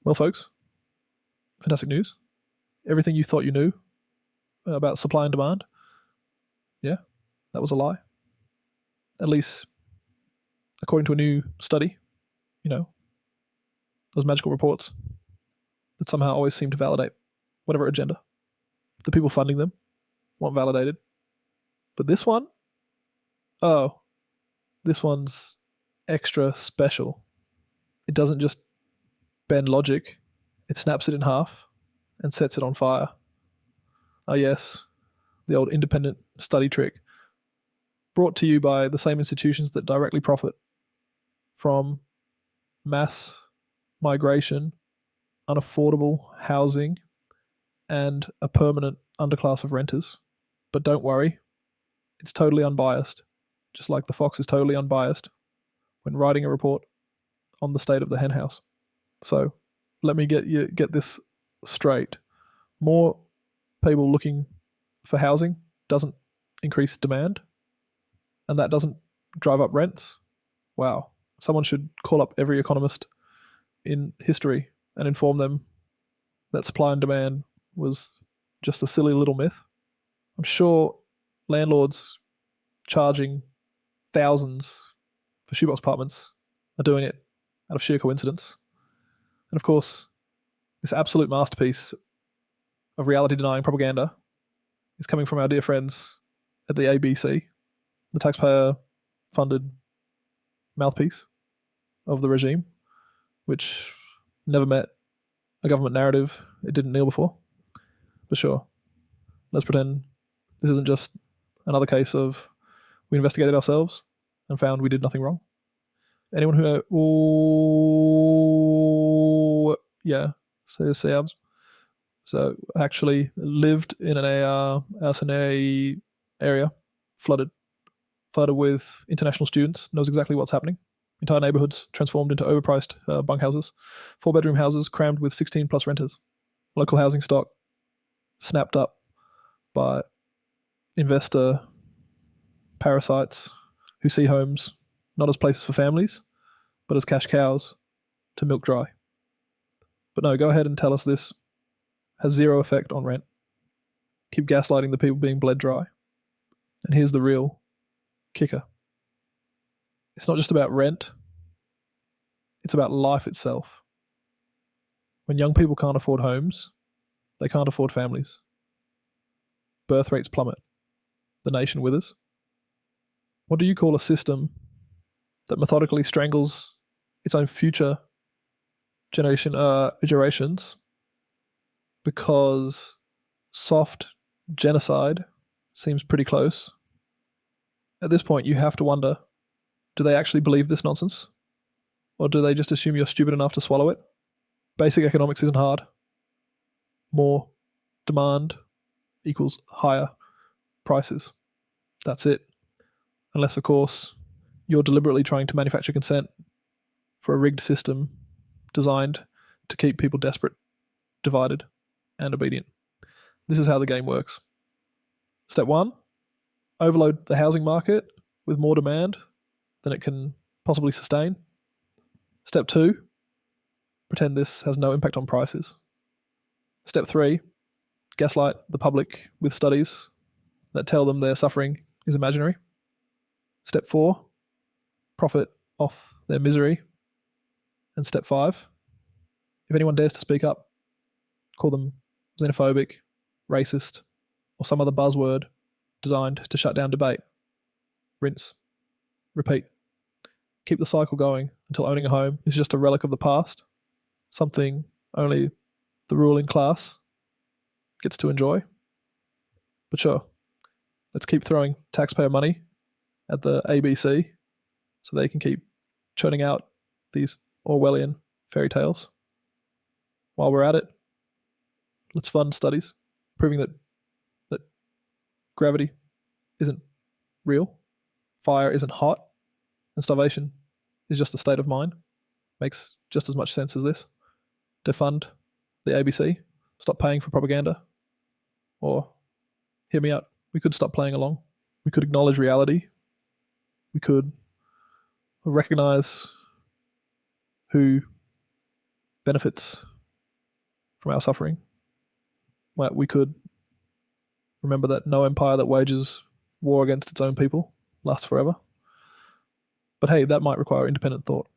Well, folks, fantastic news. Everything you thought you knew about supply and demand, yeah, that was a lie. At least according to a new study, those magical reports that somehow always seem to validate whatever agenda the people funding them want validated. But this one, this one's extra special. It doesn't just bend logic, it snaps it in half and sets it on fire. Oh, yes, the old independent study trick, brought to you by the same institutions that directly profit from mass migration, unaffordable housing, and a permanent underclass of renters. But don't worry, it's totally unbiased, just like the fox is totally unbiased when writing a report on the state of the henhouse. So let me get this straight. More people looking for housing doesn't increase demand, and that doesn't drive up rents. Wow. Someone should call up every economist in history and inform them that supply and demand was just a silly little myth. I'm sure landlords charging thousands for shoebox apartments are doing it out of sheer coincidence. And of course, this absolute masterpiece of reality-denying propaganda is coming from our dear friends at the ABC, the taxpayer-funded mouthpiece of the regime, which never met a government narrative it didn't kneel before. But sure, let's pretend this isn't just another case of we investigated ourselves and found we did nothing wrong. Anyone who so actually lived in an Arsenal area flooded with international students, knows exactly what's happening. Entire neighborhoods transformed into overpriced bunkhouses, 4-bedroom houses crammed with 16 plus renters. Local housing stock snapped up by investor parasites who see homes not as places for families, but as cash cows to milk dry. But no, go ahead and tell us this has zero effect on rent. Keep gaslighting the people being bled dry. And here's the real kicker. It's not just about rent, it's about life itself. When young people can't afford homes, they can't afford families. Birth rates plummet. The nation withers. What do you call a system that methodically strangles its own future generations because soft genocide seems pretty close? At this point, you have to wonder, do they actually believe this nonsense? Or do they just assume you're stupid enough to swallow it? Basic economics isn't hard. More demand equals higher prices. That's it. Unless, of course, you're deliberately trying to manufacture consent for a rigged system designed to keep people desperate, divided, and obedient. This is how the game works. Step 1, overload the housing market with more demand than it can possibly sustain. Step 2, pretend this has no impact on prices. Step 3, gaslight the public with studies that tell them their suffering is imaginary. Step 4, profit off their misery. And step 5, if anyone dares to speak up, call them xenophobic, racist, or some other buzzword designed to shut down debate. Rinse. Repeat. Keep the cycle going until owning a home is just a relic of the past, something only the ruling class gets to enjoy. But sure, let's keep throwing taxpayer money at the ABC so they can keep churning out these Orwellian fairy tales. While we're at it, let's fund studies proving that gravity isn't real, fire isn't hot, and starvation is just a state of mind. Makes just as much sense as this. Defund the ABC, stop paying for propaganda, or hear me out, we could stop playing along. We could acknowledge reality. We could recognize who benefits from our suffering. Well, we could remember that no empire that wages war against its own people lasts forever. But hey, that might require independent thought.